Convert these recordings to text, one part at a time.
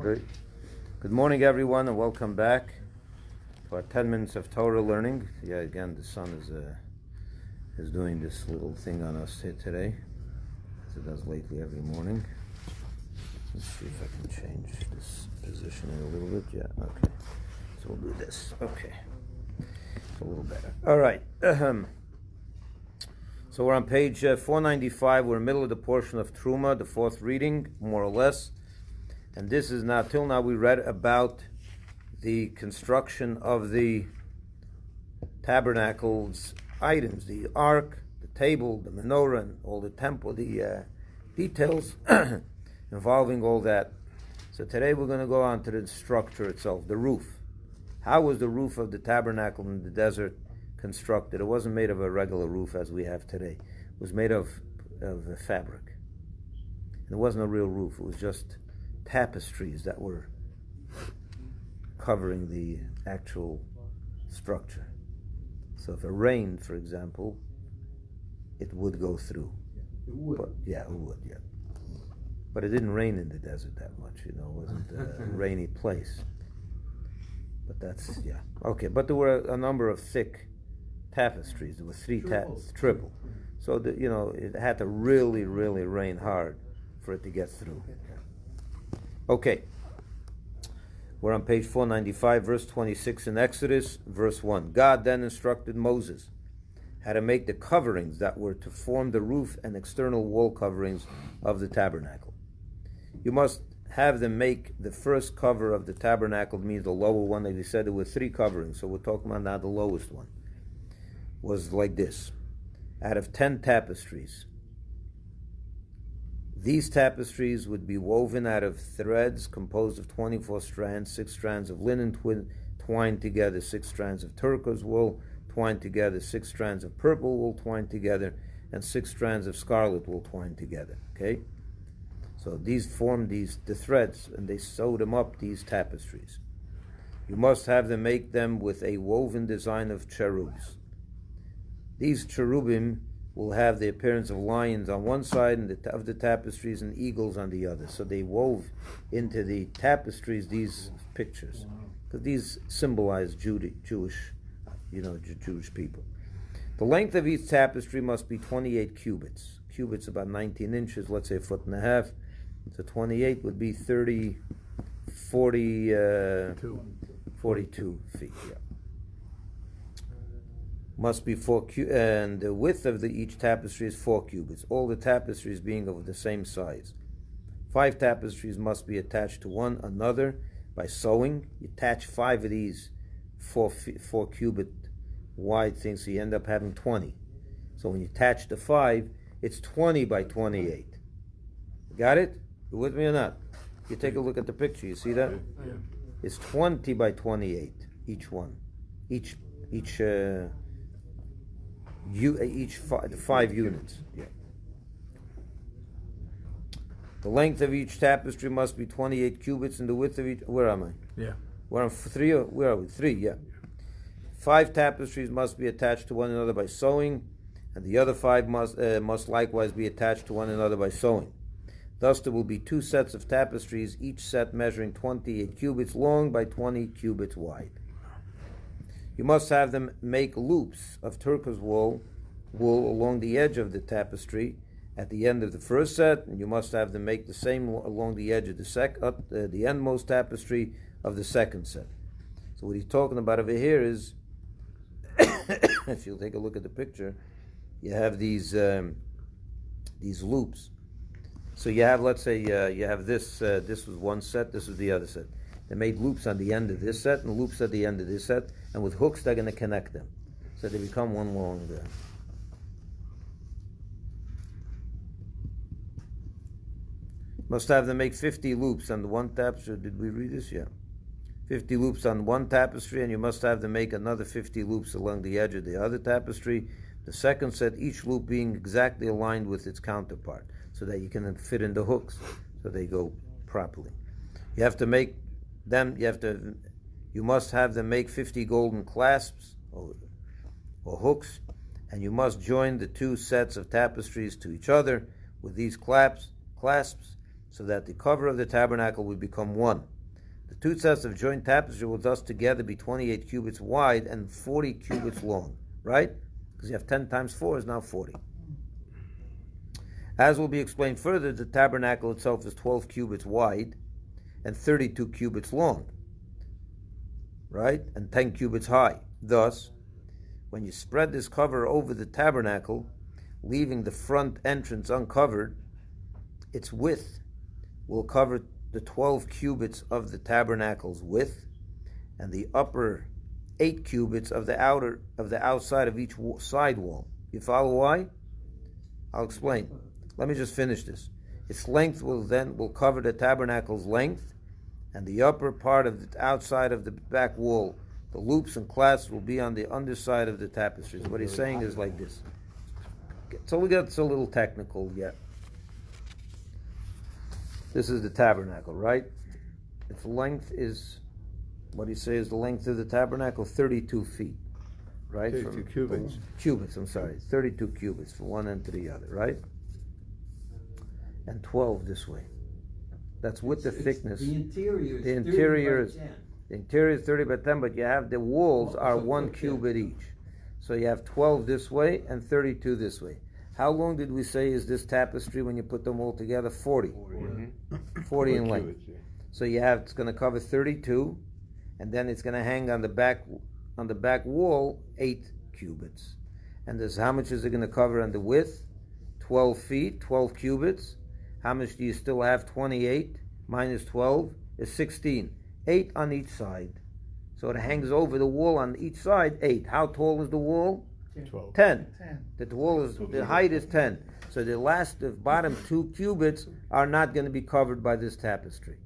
Good morning, everyone, and welcome back to our 10 minutes of Torah learning. Yeah, again, the sun is doing this little thing on us here today, as it does lately every morning. Let's see if I can change this positioning a little bit. Yeah, okay. So we'll do this. Okay. It's a little better. All right. So we're on page 495. We're in the middle of the portion of Terumah, the fourth reading, more or less. And this is now, till now we read about the construction of the tabernacle's items, the ark, the table, the menorah, and all the temple, the details involving all that. So today we're going to go on to the structure itself, the roof. How was the roof of the tabernacle in the desert constructed? It wasn't made of a regular roof as we have today. It was made of a fabric. And it wasn't a real roof. It was just tapestries that were covering the actual structure. So if it rained, for example, it would go through. It would. But, it would. But it didn't rain in the desert that much, it wasn't a rainy place. But that's, okay. But there were a number of thick tapestries. There were triple. So, it had to really, really rain hard for it to get through. Okay. We're on page 495, verse 26 in Exodus, verse 1. God then instructed Moses how to make the coverings that were to form the roof and external wall coverings of the tabernacle. You must have them make the first cover of the tabernacle, means the lower one. Like we said, there were three coverings, so we're talking about now the lowest one. Was like this. Out of 10 tapestries. These tapestries would be woven out of threads composed of 24 strands, 6 strands of linen twined together, 6 strands of turquoise wool twined together, 6 strands of purple wool twined together, and 6 strands of scarlet wool twined together. Okay? So these formed the threads, and they sewed them up, these tapestries. You must have them make them with a woven design of cherubs. These cherubim will have the appearance of lions on one side of the tapestries and eagles on the other. So they wove into the tapestries these pictures, because these symbolize Jewish people. The length of each tapestry must be 28 cubits. Cubits about 19 inches, let's say 1.5 feet. So 28 would be 42 feet. Yeah. Must be 4 cubits, and the width of each tapestry is 4 cubits. All the tapestries being of the same size. 5 tapestries must be attached to one another by sewing. You attach 5 of these 4 cubit wide things, so you end up having 20. So when you attach the 5, it's 20 by 28. Got it? You with me or not? You take a look at the picture. You see that? Yeah. It's 20 by 28 each one. Each 5 units. Yeah. The length of each tapestry must be 28 cubits, and the width of each. Where am I? Yeah. We're on 3. Where are we? 3. Yeah. 5 tapestries must be attached to one another by sewing, and the other 5 must likewise be attached to one another by sewing. Thus, there will be 2 sets of tapestries, each set measuring 28 cubits long by 20 cubits wide. You must have them make loops of turquoise wool along the edge of the tapestry at the end of the first set, and you must have them make the same along the edge of the endmost tapestry of the second set. So what he's talking about over here is, if you'll take a look at the picture, you have these loops. So you have, let's say, you have this. This was one set. This was the other set. They made loops on the end of this set and loops at the end of this set, and with hooks they're going to connect them, so they become one long. Must have them make 50 loops on the one tapestry. Did we read this? Yeah. 50 loops on one tapestry, and you must have them make another 50 loops along the edge of the other tapestry. The second set, each loop being exactly aligned with its counterpart, so that you can fit in the hooks, so they go properly. You have to make them. You must have them make 50 golden clasps or hooks, and you must join the 2 sets of tapestries to each other with these clasps, so that the cover of the tabernacle would become one. The two sets of joint tapestry will thus together be 28 cubits wide and 40 cubits long, right? Because you have 10 times 4 is now 40. As will be explained further, the tabernacle itself is 12 cubits wide and 32 cubits long, right? And 10 cubits high. Thus, when you spread this cover over the tabernacle, leaving the front entrance uncovered, its width will cover the 12 cubits of the tabernacle's width and the upper 8 cubits of the outside of each side wall. You follow why? I'll explain. Let me just finish this. Its length will cover the tabernacle's length, and the upper part of the outside of the back wall. The loops and clasps will be on the underside of the tapestries. What he's saying is like this. So we got a little technical yet. This is the tabernacle, right? Its length is, what he says, the length of the tabernacle, 32 feet, right? 32 cubits. Cubits, I'm sorry. 32 cubits from one end to the other, right? And 12 this way. That's with the thickness. The interior is The interior 30 by 10. The interior is 30 by 10, but you have the walls are 1 cubit each. So you have 12 this way and 32 this way. How long did we say is this tapestry when you put them all together? 40. 40 in length. Cubits, yeah. So you have, it's going to cover 32, and then it's going to hang on the back wall 8 cubits. And this, how much is it going to cover on the width? 12 feet, 12 cubits. How much do you still have? 28 minus 12 is 16. 8 on each side. So it hangs over the wall on each side, 8. How tall is the wall? 12. 10. The wall is, the height is 10. So the bottom 2 cubits are not going to be covered by this tapestry.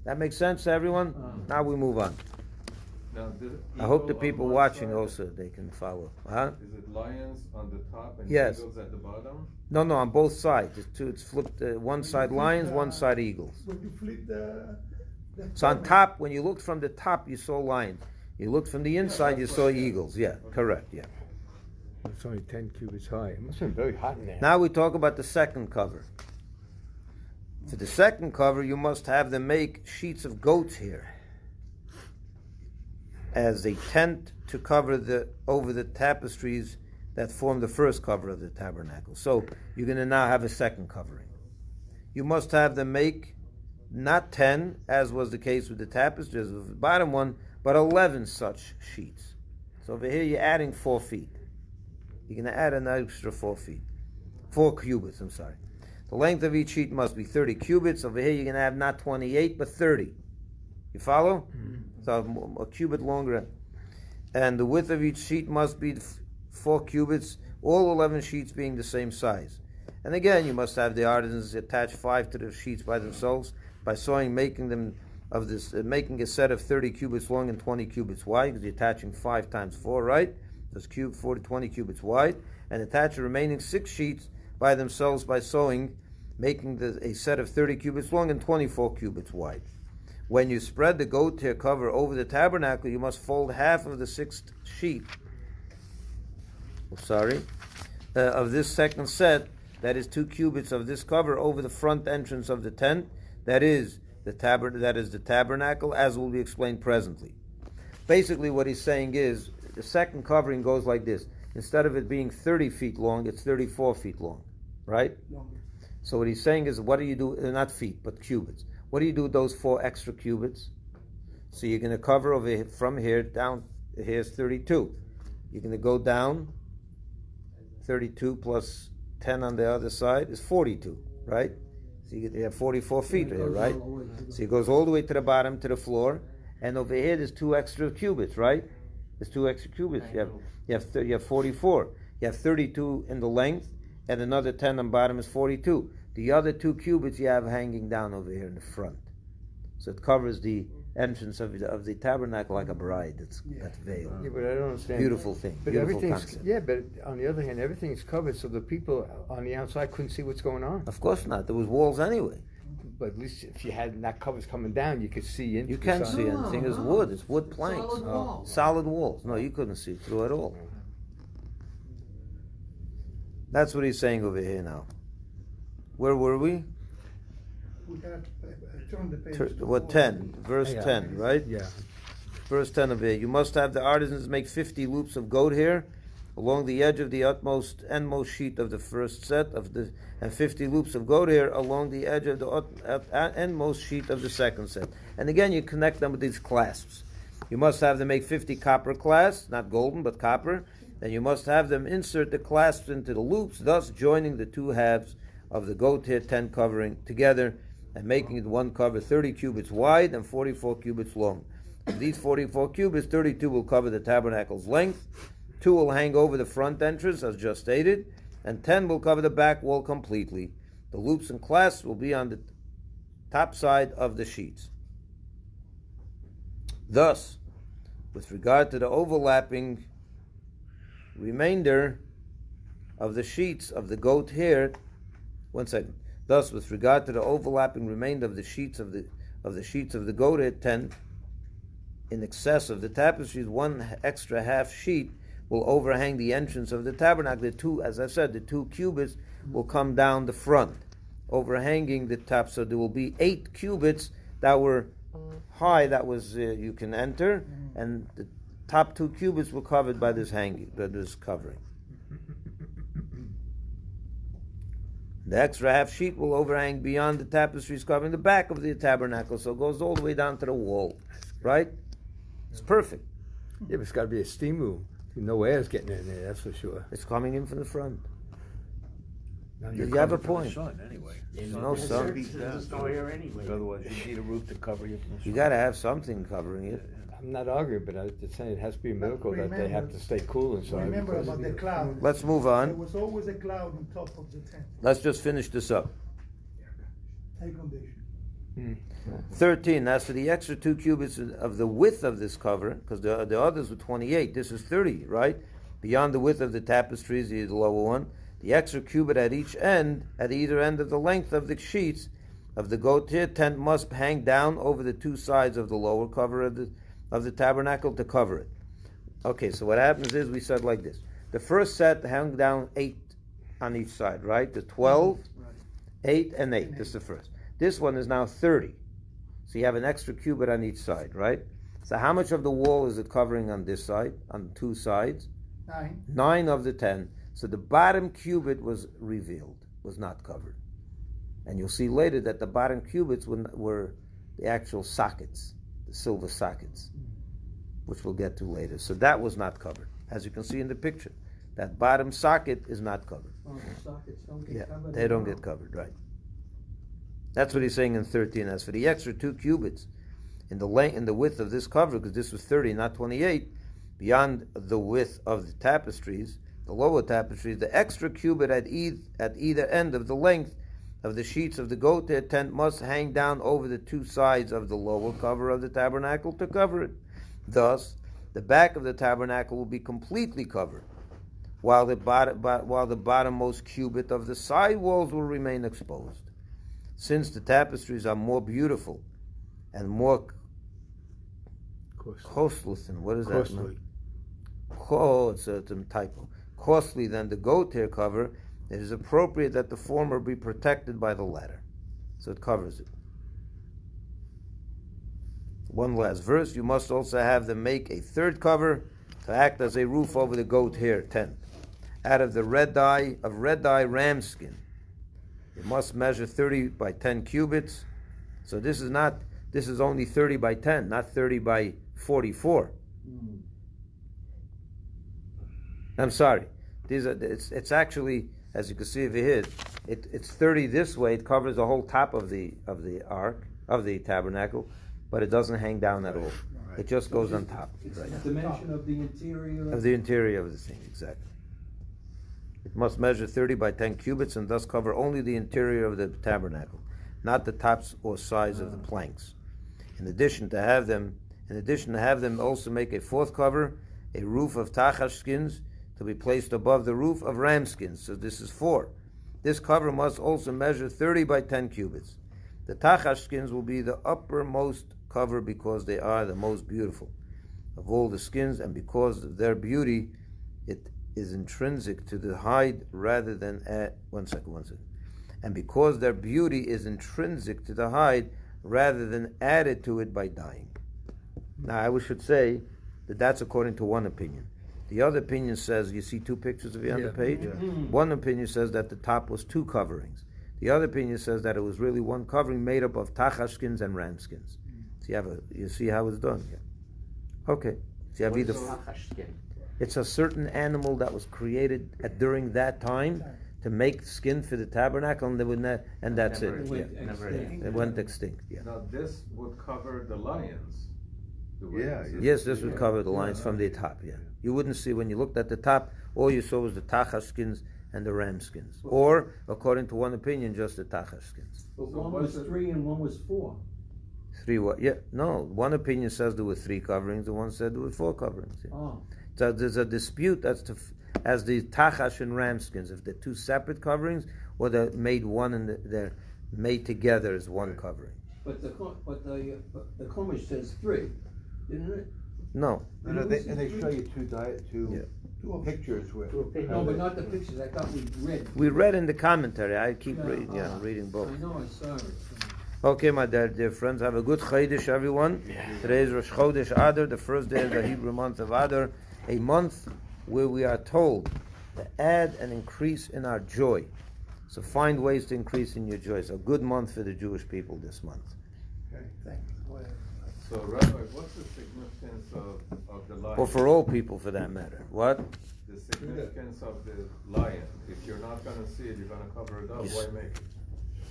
That makes sense to everyone? Now we move on. Now, I hope the people watching also, they can follow. Huh? Is it lions on the top and Yes. eagles at the bottom? No, on both sides. It's flipped. One side lions, one side eagles. When you flip the So on top, when you looked from the top, you saw lions. You looked from the inside, you saw eagles. Yeah, correct, yeah. It's only 10 cubits high. It must have been very hot in there. Now we talk about the second cover. For the second cover, you must have them make sheets of goats here as a tent to cover over the tapestries that form the first cover of the tabernacle. So you're going to now have a second covering. You must have them make not 10, as was the case with the tapestries of the bottom one, but 11 such sheets. So over here you're adding 4 feet. You're going to add an extra 4 feet. 4 cubits, I'm sorry. The length of each sheet must be 30 cubits. Over here you're going to have not 28, but 30. You follow? Mm-hmm. So a cubit longer. And the width of each sheet must be 4 cubits, all 11 sheets being the same size. And again, you must have the artisans attach 5 to the sheets by themselves by sewing, making a set of 30 cubits long and 20 cubits wide, because you're attaching 5 times 4, right? That's 20 cubits wide, and attach the remaining 6 sheets by themselves by sewing, making a set of 30 cubits long and 24 cubits wide. When you spread the goat hair cover over the tabernacle, you must fold half of the 6th sheet of this second set, that is 2 cubits of this cover, over the front entrance of the tent, that is the tabernacle, as will be explained presently. Basically what he's saying is, the second covering goes like this. Instead of it being 30 feet long, it's 34 feet long, right? So what he's saying is, what do you do, not feet, but cubits. What do you do with those 4 extra cubits? So you're going to cover over here, from here down, here's 32. You're going to go down, 32 plus 10 on the other side is 42, right? So you have 44 feet here, right? So it goes all the way to the bottom, to the floor, and over here there's 2 extra cubits, right? There's 2 extra cubits. You have 44. You have 32 in the length, and another 10 on the bottom is 42. The other 2 cubits you have hanging down over here in the front. So it covers the entrance of the tabernacle like a bride that's veiled. Yeah, but I don't understand. Beautiful thing. But Beautiful everything's concept. but on the other hand, everything's covered, so the people on the outside couldn't see what's going on. Of course not. There was walls anyway. But at least if you had that covers coming down, you could see into You the can't side. see anything. It's wood. It's wood planks. Solid walls. Solid walls. No, you couldn't see through at all. That's what he's saying over here now. Where were we? We have turn the page. What, 10? Verse Yeah. 10, right? Yeah. Verse 10 of it. You must have the artisans make 50 loops of goat hair along the edge of the endmost sheet of the first set and 50 loops of goat hair along the edge of the endmost sheet of the second set. And again, you connect them with these clasps. You must have them make 50 copper clasps, not golden, but copper. And you must have them insert the clasps into the loops, thus joining the two halves of the goat hair tent covering together and making it one cover 30 cubits wide and 44 cubits long. Of these 44 cubits, 32 will cover the tabernacle's length, 2 will hang over the front entrance, as just stated, and 10 will cover the back wall completely. The loops and clasps will be on the top side of the sheets. Thus, with regard to the overlapping remainder of the sheets of the goat hair, Thus, with regard to the overlapping remainder of the sheets of the goat hair tent, in excess of the tapestries, one extra half sheet will overhang the entrance of the tabernacle. As I said, the 2 cubits will come down the front, overhanging the top. So there will be 8 cubits that were high, that was you can enter, and the top 2 cubits were covered by this covering. The extra half sheet will overhang beyond the tapestries covering the back of the tabernacle, so it goes all the way down to the wall, right? It's perfect. Yeah, but it's got to be a steam room. No air's getting in there, that's for sure. It's coming in from the front. Now You you're have a covered from the point. sun anyway. There's no sun. Otherwise, you need a roof to cover you from the sun. You got to have something covering it. I'm not arguing, but I'm just saying it has to be a miracle that they have to stay cool inside. Remember because- about the cloud. Let's move There on. was always a cloud on top of the tent. Let's just finish this up. High condition. 13, as for the extra 2 cubits of the width of this cover, because the others were 28, this is 30, right? Beyond the width of the tapestries, the lower one, the extra cubit at each end, at either end of the length of the sheets of the goat hair tent must hang down over the 2 sides of the lower cover of the tabernacle to cover it. Okay, so what happens is we said like this. The first set hung down 8 on each side, right? The 12, 8, and 8. This is the first. This one is now 30. So you have an extra cubit on each side, right? So how much of the wall is it covering on this side, on 2 sides? 9. 9 of the 10. So the bottom cubit was revealed, was not covered. And you'll see later that the bottom cubits were the actual sockets, the silver sockets, which we'll get to later. So that was not covered. As you can see in the picture, that bottom socket is not covered. Oh, the sockets don't get Yeah, covered. they don't get covered, right. That's what he's saying in 13. As for the extra 2 cubits in the length and the width of this cover, because this was 30, not 28, beyond the width of the tapestries, the lower tapestries, the extra cubit at either end of the length of the sheets of the goat hair tent must hang down over the 2 sides of the lower cover of the tabernacle to cover it. Thus, the back of the tabernacle will be completely covered, while the bottommost cubit of the side walls will remain exposed. Since the tapestries are more beautiful and more costly, what is that? Costly. It's a typo. Costly than the goat hair cover, it is appropriate that the former be protected by the latter. So it covers it. One last verse. You must also have them make a third cover to act as a roof over the goat hair tent, out of the red dye ram skin. It must measure 30 by 10 cubits. So this is only 30 by 10, not 30 by 44. I'm sorry. It's actually, as you can see over here, it's 30 this way. It covers the whole top of the ark, of the tabernacle, but it doesn't hang down at all. It just goes on top. It's the dimension of the interior Of the interior of the thing, exactly. It must measure 30 by 10 cubits and thus cover only the interior of the tabernacle, not the tops or sides of the planks. In addition to have them also make a fourth cover, a roof of tachash skins, to be placed above the roof of ram skins. So this is 4. This cover must also measure 30 by 10 cubits. The tachash skins will be the uppermost cover because they are the most beautiful of all the skins, and because of their beauty, it is intrinsic to the hide rather than one second. and because their beauty is intrinsic to the hide rather than added to it by dyeing. Now, I should say that that's according to one opinion. The other opinion says, you see two pictures of you on the page? Yeah. One opinion says that the top was two coverings. The other opinion says that it was really one covering made up of tachash skins and ram skins. So you see how it's done here. Okay. So you have it's a certain animal that was created during that time to make skin for the tabernacle, and that's it. It went extinct. Yeah. Now this would cover the lions. Yes, this would cover the lines from the top. Yeah. You wouldn't see when you looked at the top. All you saw was the tachash skins and the ram skins, or according to one opinion, just the tachash skins. But one was 3 and one was 4. 3 what? Yeah. No. One opinion says there were 3 coverings. The one said there were 4 coverings. Yeah. Oh. So there's a dispute as the tachash and ram skins, if they're 2 separate coverings or they're made one and they're made together as one covering. But the Chumash says 3, didn't it? No. And they show you two pictures with. No, but not the pictures. I thought we read. We read in the commentary. I keep reading both. I know, I saw it. Okay, my dear friends, have a good Chodesh, everyone. Today is Rosh Chodesh Adar, the first day of the Hebrew month of Adar, a month where we are told to add and increase in our joy. So find ways to increase in your joy. It's a good month for the Jewish people this month. Okay, thank you. So, Rabbi, what's the significance of the lion? Or for all people, for that matter. What? The significance of the lion. If you're not going to see it, you're going to cover it up. Yes. Why make it?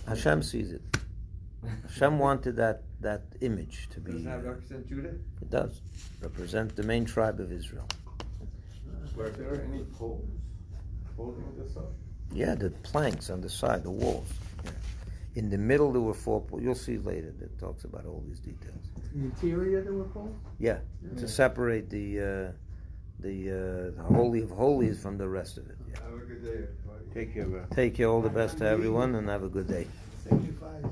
Hashem sees it. Hashem wanted that image to be. Does that represent Judah? It does. Represent the main tribe of Israel. Were there any poles holding this up? Yeah, the planks on the side, the walls. Yeah. In the middle there were 4 poles. You'll see later that talks about all these details. The interior there were poles? Yeah, to separate the Holy of Holies from the rest of it. Yeah. Have a good day, everybody. Take care, bro. Take care, all the best to everyone, and have a good day. 75.